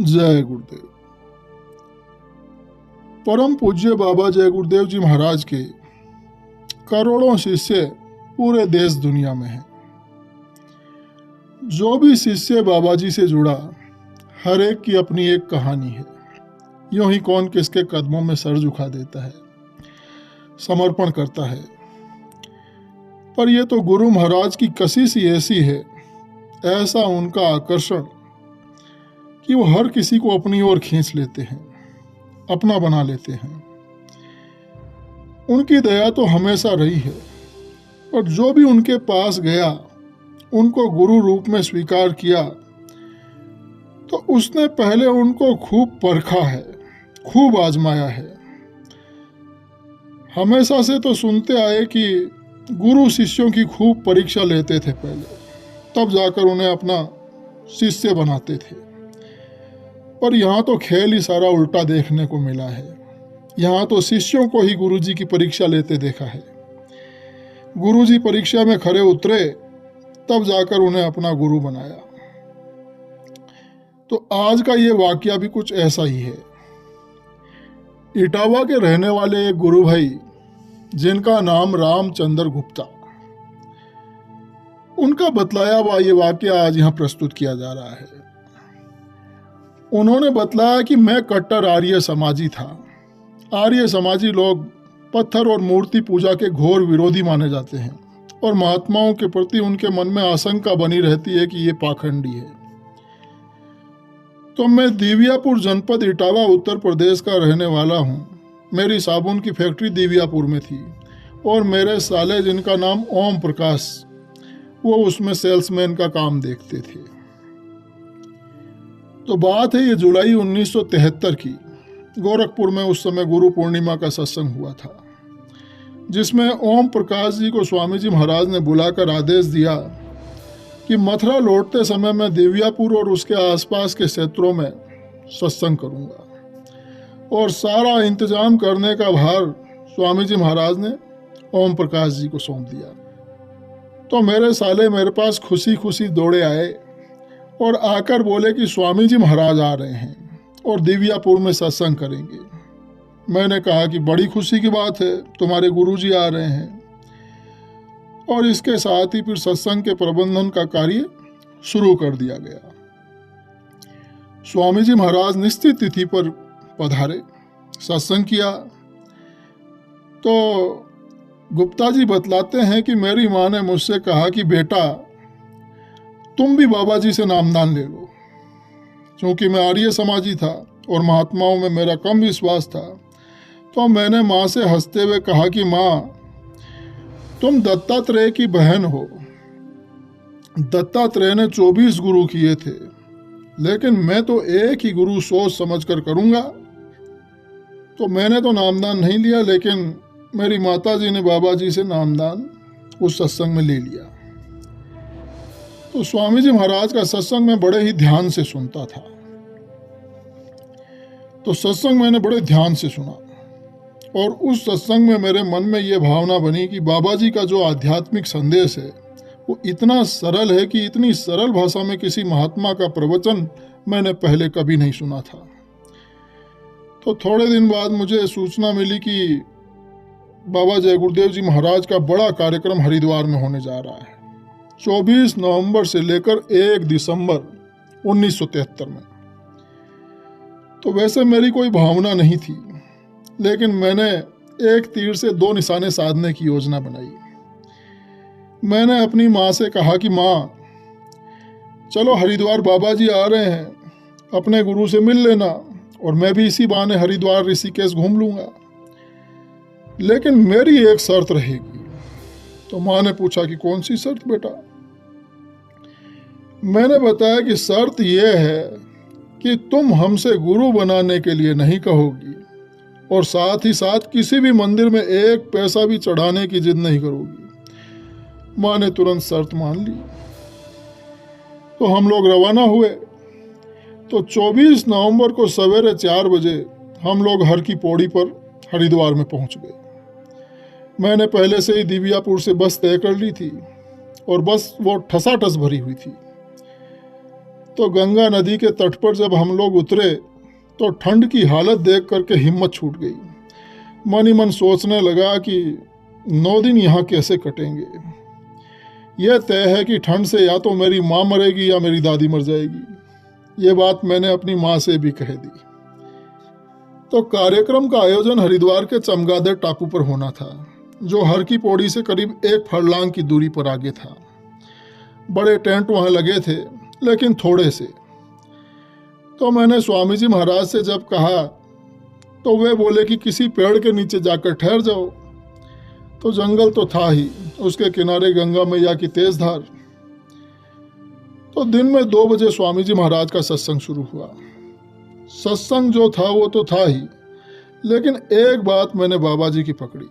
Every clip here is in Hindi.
जय गुरुदेव। परम पूज्य बाबा जय गुरुदेव जी महाराज के करोड़ों शिष्य पूरे देश दुनिया में हैं। जो भी शिष्य बाबा जी से जुड़ा, हर एक की अपनी एक कहानी है। यूं ही कौन किसके कदमों में सर झुका देता है, समर्पण करता है, पर यह तो गुरु महाराज की कशिश ही ऐसी है, ऐसा उनका आकर्षण कि वो हर किसी को अपनी ओर खींच लेते हैं, अपना बना लेते हैं। उनकी दया तो हमेशा रही है, और जो भी उनके पास गया, उनको गुरु रूप में स्वीकार किया, तो उसने पहले उनको खूब परखा है, खूब आजमाया है। हमेशा से तो सुनते आए कि गुरु शिष्यों की खूब परीक्षा लेते थे पहले, तब जाकर उन्हें अपना शिष्य बनाते थे। पर यहाँ तो खेल ही सारा उल्टा देखने को मिला है। यहाँ तो शिष्यों को ही गुरुजी की परीक्षा लेते देखा है। गुरुजी परीक्षा में खरे उतरे, तब जाकर उन्हें अपना गुरु बनाया। तो आज का ये वाकया भी कुछ ऐसा ही है। इटावा के रहने वाले एक गुरु भाई, जिनका नाम रामचंद्र गुप्ता, उनका बतलाया हुआ ये वाकया आज यहाँ प्रस्तुत किया जा रहा है। उन्होंने बतलाया कि मैं कट्टर आर्य समाजी था। आर्य समाजी लोग पत्थर और मूर्ति पूजा के घोर विरोधी माने जाते हैं, और महात्माओं के प्रति उनके मन में आशंका बनी रहती है कि ये पाखंडी है। तो मैं दिव्यापुर जनपद इटावा उत्तर प्रदेश का रहने वाला हूँ। मेरी साबुन की फैक्ट्री दिव्यापुर में थी, और मेरे साले, जिनका नाम ओम प्रकाश, वो उसमें सेल्समैन का काम देखते थे। तो बात है ये जुलाई 1973 की। गोरखपुर में उस समय गुरु पूर्णिमा का सत्संग हुआ था, जिसमें ओम प्रकाश जी को स्वामी जी महाराज ने बुलाकर आदेश दिया कि मथुरा लौटते समय मैं दिव्यापुर और उसके आसपास के क्षेत्रों में सत्संग करूंगा, और सारा इंतजाम करने का भार स्वामी जी महाराज ने ओम प्रकाश जी को सौंप दिया। तो मेरे साले मेरे पास खुशी खुशी दौड़े आए और आकर बोले कि स्वामी जी महाराज आ रहे हैं और दिव्यापुर में सत्संग करेंगे। मैंने कहा कि बड़ी खुशी की बात है, तुम्हारे गुरुजी आ रहे हैं। और इसके साथ ही फिर सत्संग के प्रबंधन का कार्य शुरू कर दिया गया। स्वामी जी महाराज निश्चित तिथि पर पधारे, सत्संग किया। तो गुप्ता जी बतलाते हैं कि मेरी माँ ने मुझसे कहा कि बेटा, तुम भी बाबा जी से नामदान ले लो। क्योंकि मैं आर्य समाजी था और महात्माओं में मेरा कम विश्वास था, तो मैंने माँ से हंसते हुए कहा कि माँ, तुम दत्तात्रेय की बहन हो। दत्तात्रेय ने 24 गुरु किए थे, लेकिन मैं तो एक ही गुरु सोच समझ कर करूँगा। तो मैंने तो नामदान नहीं लिया, लेकिन मेरी माता जी ने बाबा जी से नामदान उस सत्संग में ले लिया। तो स्वामी जी महाराज का सत्संग मैं बड़े ही ध्यान से सुनता था। तो सत्संग मैंने बड़े ध्यान से सुना, और उस सत्संग में मेरे मन में ये भावना बनी कि बाबा जी का जो आध्यात्मिक संदेश है वो इतना सरल है कि इतनी सरल भाषा में किसी महात्मा का प्रवचन मैंने पहले कभी नहीं सुना था। तो थोड़े दिन बाद मुझे सूचना मिली कि बाबा जय गुरुदेव जी महाराज का बड़ा कार्यक्रम हरिद्वार में होने जा रहा है, 24 नवंबर से लेकर 1 दिसंबर 1973 में। तो वैसे मेरी कोई भावना नहीं थी, लेकिन मैंने एक तीर से 2 निशाने साधने की योजना बनाई। मैंने अपनी माँ से कहा कि माँ, चलो हरिद्वार बाबा जी आ रहे हैं, अपने गुरु से मिल लेना, और मैं भी इसी बहाने हरिद्वार ऋषिकेश घूम लूँगा। लेकिन मेरी एक शर्त रहेगी। तो माँ ने पूछा कि कौन सी शर्त बेटा? मैंने बताया कि शर्त यह है कि तुम हमसे गुरु बनाने के लिए नहीं कहोगी, और साथ ही साथ किसी भी मंदिर में एक पैसा भी चढ़ाने की जिद नहीं करोगी। माँ ने तुरंत शर्त मान ली। तो हम लोग रवाना हुए। तो 24 नवंबर को सवेरे 4 बजे हम लोग हर की पौड़ी पर हरिद्वार में पहुंच गए। मैंने पहले से ही दिव्यापुर से बस तय कर ली थी, और बस वो ठसाठस भरी हुई थी। तो गंगा नदी के तट पर जब हम लोग उतरे तो ठंड की हालत देख करके हिम्मत छूट गई। मन ही मन सोचने लगा कि 9 दिन यहाँ कैसे कटेंगे। यह तय है कि ठंड से या तो मेरी माँ मरेगी या मेरी दादी मर जाएगी। ये बात मैंने अपनी माँ से भी कह दी। तो कार्यक्रम का आयोजन हरिद्वार के चमगादड़ टापू पर होना था, जो हर की पौड़ी से करीब 1 फरलांग की दूरी पर आगे था। बड़े टेंट वहाँ लगे थे, लेकिन थोड़े से। तो मैंने स्वामी जी महाराज से जब कहा तो वे बोले कि किसी पेड़ के नीचे जाकर ठहर जाओ। तो जंगल तो था ही, उसके किनारे गंगा मैया की तेज धार। तो दिन में 2 बजे स्वामी जी महाराज का सत्संग शुरू हुआ। सत्संग जो था वो तो था ही, लेकिन एक बात मैंने बाबा जी की पकड़ी।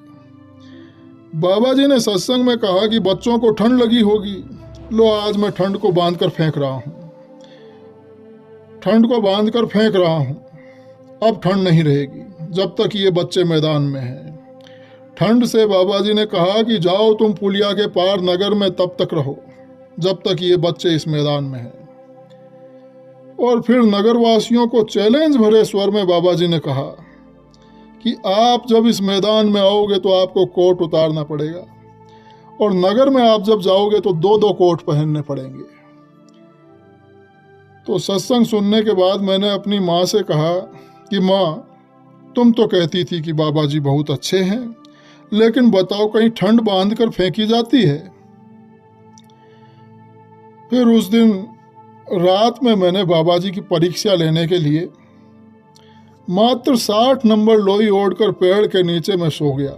बाबा जी ने सत्संग में कहा कि बच्चों को ठंड लगी होगी, लो आज मैं ठंड को बांध कर फेंक रहा हूं, ठंड को बांध कर फेंक रहा हूं। अब ठंड नहीं रहेगी जब तक ये बच्चे मैदान में हैं। ठंड से बाबा जी ने कहा कि जाओ तुम पुलिया के पार नगर में तब तक रहो जब तक ये बच्चे इस मैदान में हैं। और फिर नगरवासियों को चैलेंज भरे स्वर में बाबा जी ने कहा कि आप जब इस मैदान में आओगे तो आपको कोट उतारना पड़ेगा, और नगर में आप जब जाओगे तो 2-2 कोट पहनने पड़ेंगे। तो सत्संग सुनने के बाद मैंने अपनी माँ से कहा कि माँ, तुम तो कहती थी कि बाबा जी बहुत अच्छे हैं, लेकिन बताओ कहीं ठंड बांध कर फेंकी जाती है? फिर उस दिन रात में मैंने बाबा जी की परीक्षा लेने के लिए मात्र 60 नंबर लोई ओढ़कर पेड़ के नीचे मैं सो गया।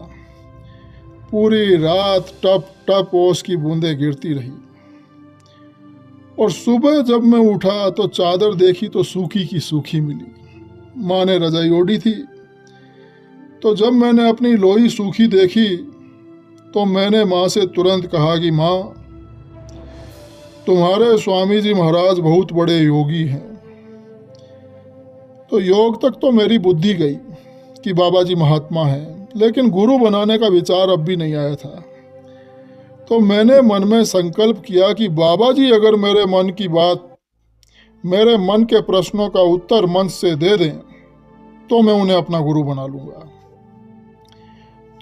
पूरी रात टप टप ओस की बूंदें गिरती रही, और सुबह जब मैं उठा तो चादर देखी तो सूखी की सूखी मिली। माँ ने रजाई ओढ़ी थी। तो जब मैंने अपनी लोई सूखी देखी तो मैंने माँ से तुरंत कहा कि माँ, तुम्हारे स्वामी जी महाराज बहुत बड़े योगी हैं। तो योग तक तो मेरी बुद्धि गई कि बाबा जी महात्मा हैं, लेकिन गुरु बनाने का विचार अब भी नहीं आया था। तो मैंने मन में संकल्प किया कि बाबा जी अगर मेरे मन की बात, मेरे मन के प्रश्नों का उत्तर मंच से दे दें तो मैं उन्हें अपना गुरु बना लूँगा।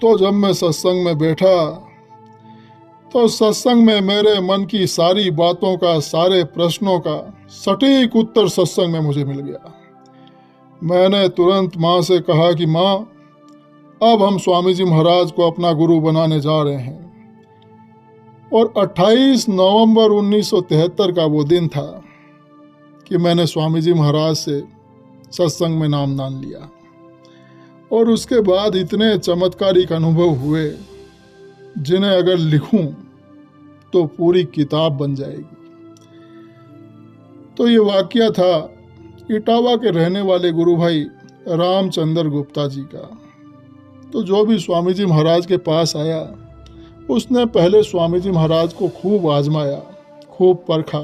तो जब मैं सत्संग में बैठा तो सत्संग में मेरे मन की सारी बातों का, सारे प्रश्नों का सटीक उत्तर सत्संग में मुझे मिल गया। मैंने तुरंत माँ से कहा कि माँ, अब हम स्वामी जी महाराज को अपना गुरु बनाने जा रहे हैं। और 28 नवंबर 1973 का वो दिन था कि मैंने स्वामी जी महाराज से सत्संग में नामदान लिया। और उसके बाद इतने चमत्कारिक अनुभव हुए जिन्हें अगर लिखूं तो पूरी किताब बन जाएगी। तो ये वाकया था इटावा के रहने वाले गुरु भाई रामचंद्र गुप्ता जी का। तो जो भी स्वामी जी महाराज के पास आया उसने पहले स्वामी जी महाराज को खूब आजमाया, खूब परखा,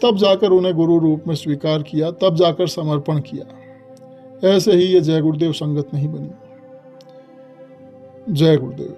तब जाकर उन्हें गुरु रूप में स्वीकार किया, तब जाकर समर्पण किया। ऐसे ही ये जय गुरुदेव संगत नहीं बनी। जय गुरुदेव।